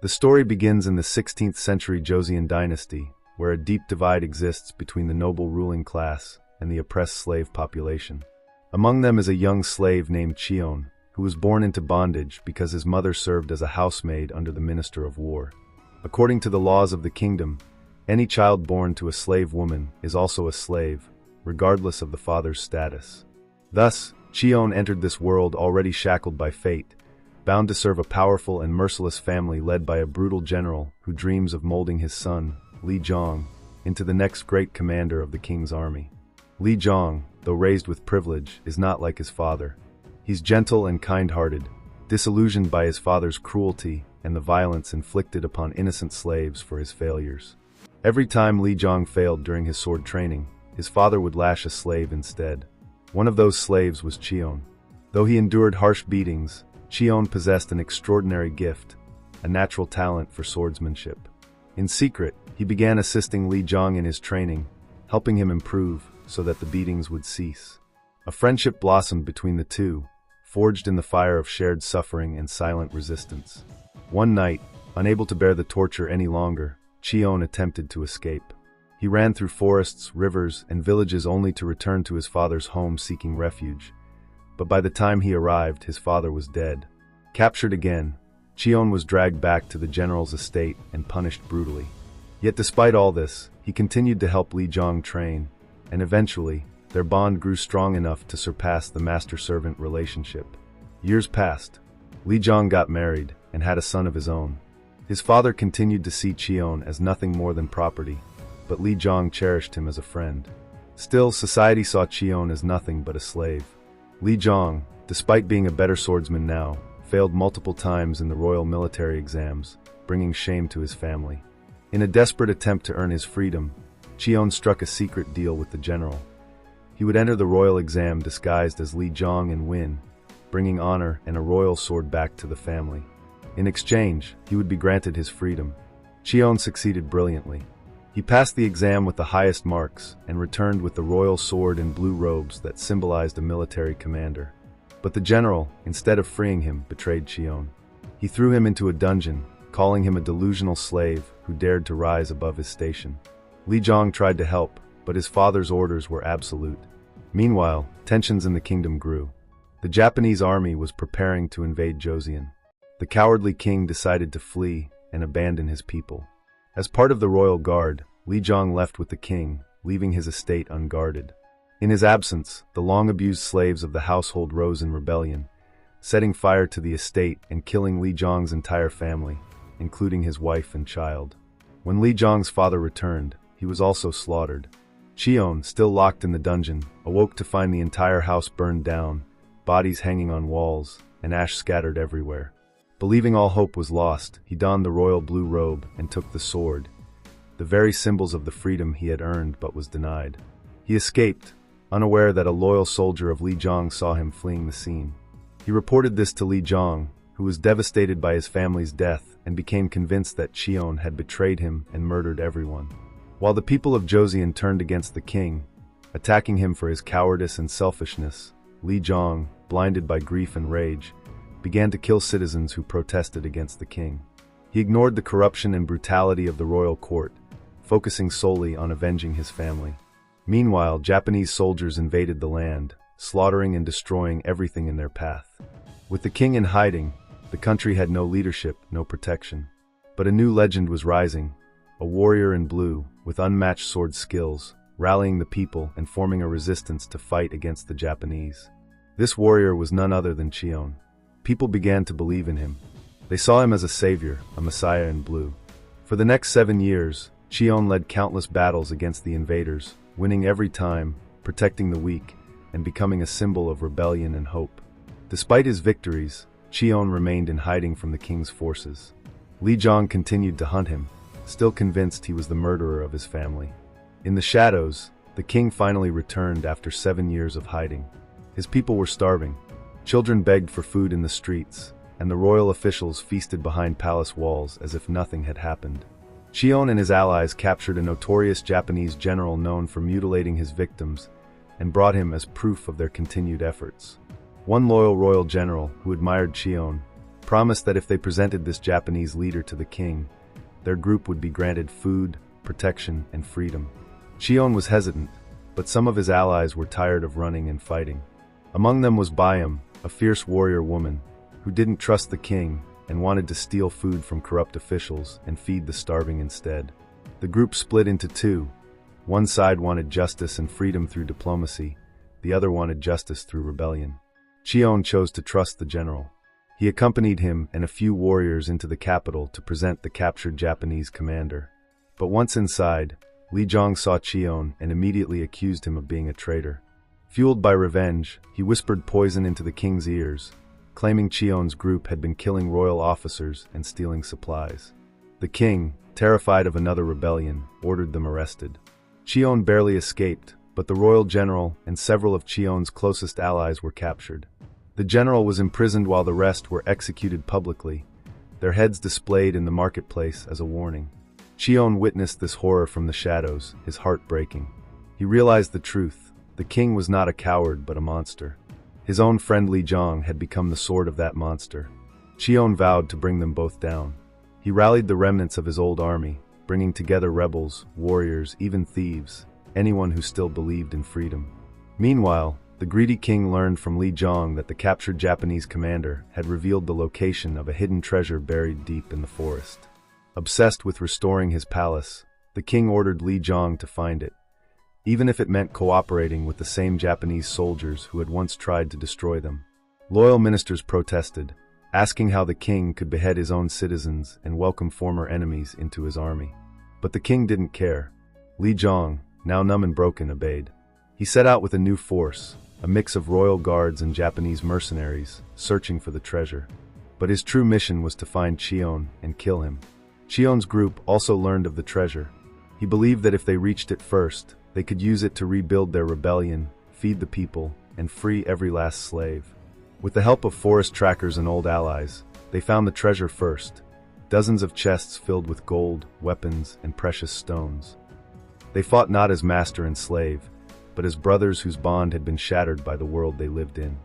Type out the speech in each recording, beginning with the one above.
The story begins in the 16th century Joseon dynasty, where a deep divide exists between the noble ruling class and the oppressed slave population. Among them is a young slave named Cheon, who was born into bondage because his mother served as a housemaid under the Minister of War. According to the laws of the kingdom, any child born to a slave woman is also a slave, regardless of the father's status. Thus, Cheon entered this world already shackled by fate, bound to serve a powerful and merciless family led by a brutal general who dreams of molding his son, Lee Jong, into the next great commander of the king's army. Lee Jong, though raised with privilege, is not like his father. He's gentle and kind-hearted, disillusioned by his father's cruelty and the violence inflicted upon innocent slaves for his failures. Every time Lee Jong failed during his sword training, his father would lash a slave instead. One of those slaves was Cheon. Though he endured harsh beatings, Cheon possessed an extraordinary gift, a natural talent for swordsmanship. In secret, he began assisting Lee Jong in his training, helping him improve so that the beatings would cease. A friendship blossomed between the two, forged in the fire of shared suffering and silent resistance. One night, unable to bear the torture any longer, Cheon attempted to escape. He ran through forests, rivers, and villages only to return to his father's home seeking refuge. But by the time he arrived, his father was dead. Captured again, Cheon was dragged back to the general's estate and punished brutally. Yet despite all this, he continued to help Lee Jong train, and eventually, their bond grew strong enough to surpass the master-servant relationship. Years passed. Lee Jong got married and had a son of his own. His father continued to see Cheon as nothing more than property, but Lee Jong cherished him as a friend. Still, society saw Cheon as nothing but a slave. Lee Jong, despite being a better swordsman now, failed multiple times in the royal military exams, bringing shame to his family. In a desperate attempt to earn his freedom, Cheon struck a secret deal with the general. He would enter the royal exam disguised as Lee Jong and win, bringing honor and a royal sword back to the family. In exchange, he would be granted his freedom. Cheon succeeded brilliantly. He passed the exam with the highest marks and returned with the royal sword and blue robes that symbolized a military commander. But the general, instead of freeing him, betrayed Cheon. He threw him into a dungeon, calling him a delusional slave who dared to rise above his station. Lee Jong tried to help, but his father's orders were absolute. Meanwhile, tensions in the kingdom grew. The Japanese army was preparing to invade Joseon. The cowardly king decided to flee and abandon his people. As part of the royal guard, Lee Jong left with the king, leaving his estate unguarded. In his absence, the long-abused slaves of the household rose in rebellion, setting fire to the estate and killing Lee Jong's entire family, including his wife and child. When Lee Jong's father returned, he was also slaughtered. Cheon, still locked in the dungeon, awoke to find the entire house burned down, bodies hanging on walls, and ash scattered everywhere. Believing all hope was lost, he donned the royal blue robe and took the sword, the very symbols of the freedom he had earned but was denied. He escaped, unaware that a loyal soldier of Lee Jong saw him fleeing the scene. He reported this to Lee Jong, who was devastated by his family's death and became convinced that Cheon had betrayed him and murdered everyone. While the people of Joseon turned against the king, attacking him for his cowardice and selfishness, Lee Jong, blinded by grief and rage, began to kill citizens who protested against the king. He ignored the corruption and brutality of the royal court, focusing solely on avenging his family. Meanwhile, Japanese soldiers invaded the land, slaughtering and destroying everything in their path. With the king in hiding, the country had no leadership, no protection. But a new legend was rising, a warrior in blue, with unmatched sword skills, rallying the people and forming a resistance to fight against the Japanese. This warrior was none other than Cheon. People began to believe in him. They saw him as a savior, a messiah in blue. For the next 7 years, Cheon led countless battles against the invaders, winning every time, protecting the weak, and becoming a symbol of rebellion and hope. Despite his victories, Cheon remained in hiding from the king's forces. Lee Jong continued to hunt him, still convinced he was the murderer of his family. In the shadows, the king finally returned after 7 years of hiding. His people were starving. Children begged for food in the streets, and the royal officials feasted behind palace walls as if nothing had happened. Cheon and his allies captured a notorious Japanese general known for mutilating his victims and brought him as proof of their continued efforts. One loyal royal general, who admired Cheon, promised that if they presented this Japanese leader to the king, their group would be granted food, protection, and freedom. Chion was hesitant, but some of his allies were tired of running and fighting. Among them was Byam, a fierce warrior woman, who didn't trust the king and wanted to steal food from corrupt officials and feed the starving instead. The group split into two. One side wanted justice and freedom through diplomacy, the other wanted justice through rebellion. Chion chose to trust the general. He accompanied him and a few warriors into the capital to present the captured Japanese commander. But once inside, Li Zhang saw Chion and immediately accused him of being a traitor. Fueled by revenge, he whispered poison into the king's ears, claiming Chion's group had been killing royal officers and stealing supplies. The king, terrified of another rebellion, ordered them arrested. Chion barely escaped, but the royal general and several of Chion's closest allies were captured. The general was imprisoned while the rest were executed publicly, their heads displayed in the marketplace as a warning. Chion witnessed this horror from the shadows, his heart breaking. He realized the truth. The king was not a coward but a monster. His own friend Li Zhang had become the sword of that monster. Chion vowed to bring them both down. He rallied the remnants of his old army, bringing together rebels, warriors, even thieves, anyone who still believed in freedom. Meanwhile, the greedy king learned from Li Zhang that the captured Japanese commander had revealed the location of a hidden treasure buried deep in the forest. Obsessed with restoring his palace, the king ordered Li Zhang to find it, even if it meant cooperating with the same Japanese soldiers who had once tried to destroy them. Loyal ministers protested, asking how the king could behead his own citizens and welcome former enemies into his army. But the king didn't care. Li Zhang, now numb and broken, obeyed. He set out with a new force, a mix of royal guards and Japanese mercenaries, searching for the treasure. But his true mission was to find Chion and kill him. Chion's group also learned of the treasure. He believed that if they reached it first, they could use it to rebuild their rebellion, feed the people, and free every last slave. With the help of forest trackers and old allies, they found the treasure first, dozens of chests filled with gold, weapons, and precious stones. They fought not as master and slave, but as brothers whose bond had been shattered by the world they lived in.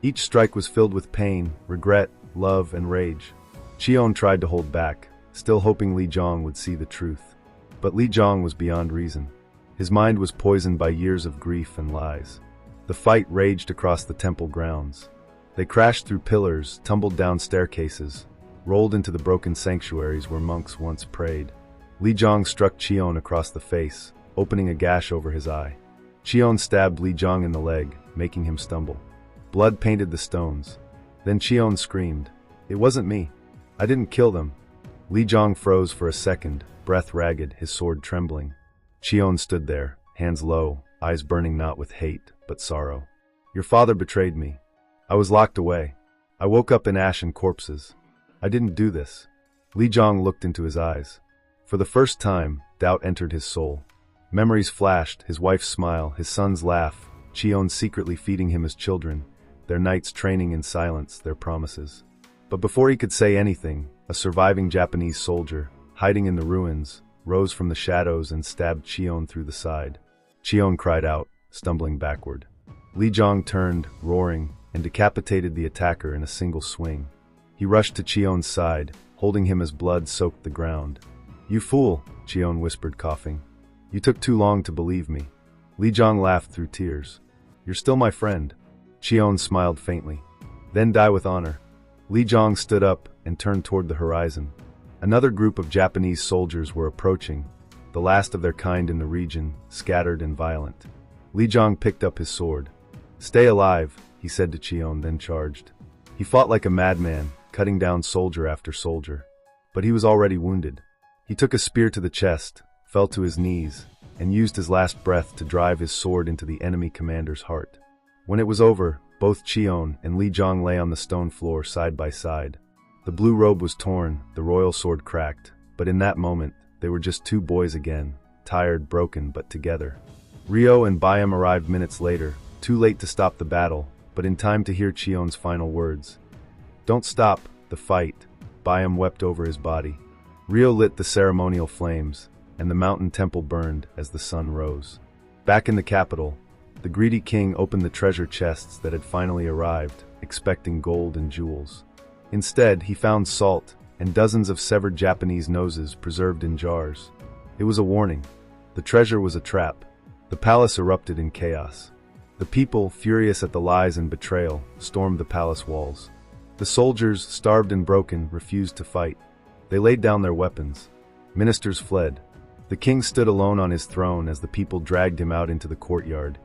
Each strike was filled with pain, regret, love, and rage. Chion tried to hold back, still hoping Li Zhang would see the truth. But Li Zhang was beyond reason. His mind was poisoned by years of grief and lies. The fight raged across the temple grounds. They crashed through pillars, tumbled down staircases, rolled into the broken sanctuaries where monks once prayed. Li Zhang struck Chion across the face, opening a gash over his eye. Chion stabbed Li Zhang in the leg, making him stumble. Blood painted the stones. Then Chion screamed, "It wasn't me. I didn't kill them." Li Zhang froze for a second, breath ragged, his sword trembling. Chion stood there, hands low, eyes burning not with hate, but sorrow. "Your father betrayed me. I was locked away. I woke up in ash and corpses. I didn't do this." Li Zhang looked into his eyes. For the first time, doubt entered his soul. Memories flashed, his wife's smile, his son's laugh, Chion secretly feeding him his children, their nights training in silence, their promises. But before he could say anything, a surviving Japanese soldier, hiding in the ruins, rose from the shadows and stabbed Chion through the side. Chion cried out, stumbling backward. Li Zhang turned, roaring, and decapitated the attacker in a single swing. He rushed to Chion's side, holding him as blood soaked the ground. "You fool," Chion whispered, coughing. "You took too long to believe me." Li Zhang laughed through tears. "You're still my friend." Chion smiled faintly. "Then die with honor." Li Zhang stood up and turned toward the horizon. Another group of Japanese soldiers were approaching, the last of their kind in the region, scattered and violent. Li Zhang picked up his sword. "Stay alive," he said to Chion, then charged. He fought like a madman, cutting down soldier after soldier. But he was already wounded. He took a spear to the chest, fell to his knees, and used his last breath to drive his sword into the enemy commander's heart. When it was over, both Chion and Li Zhang lay on the stone floor side by side. The blue robe was torn, the royal sword cracked, but in that moment, they were just two boys again, tired, broken, but together. Ryo and Byam arrived minutes later, too late to stop the battle, but in time to hear Chion's final words. "Don't stop the fight." Byam wept over his body. Ryo lit the ceremonial flames, and the mountain temple burned as the sun rose. Back in the capital, the greedy king opened the treasure chests that had finally arrived, expecting gold and jewels. Instead, he found salt and dozens of severed Japanese noses preserved in jars. It was a warning. The treasure was a trap. The palace erupted in chaos. The people, furious at the lies and betrayal, stormed the palace walls. The soldiers, starved and broken, refused to fight. They laid down their weapons. Ministers fled. The king stood alone on his throne as the people dragged him out into the courtyard,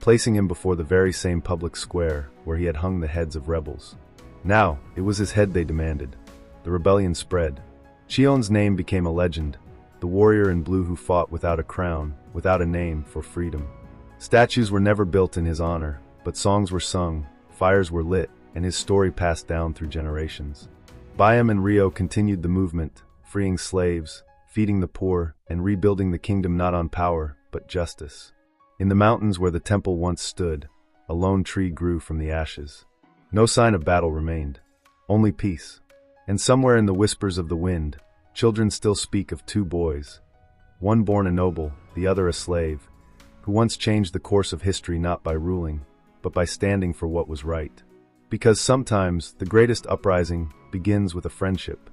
placing him before the very same public square where he had hung the heads of rebels. Now, it was his head they demanded. The rebellion spread. Chion's name became a legend, the warrior in blue who fought without a crown, without a name, for freedom. Statues were never built in his honor, but songs were sung, fires were lit, and his story passed down through generations. Byam and Rio continued the movement, freeing slaves, feeding the poor, and rebuilding the kingdom not on power, but justice. In the mountains where the temple once stood, a lone tree grew from the ashes. No sign of battle remained, only peace. And somewhere in the whispers of the wind, children still speak of two boys, one born a noble, the other a slave, who once changed the course of history not by ruling, but by standing for what was right. Because sometimes the greatest uprising begins with a friendship.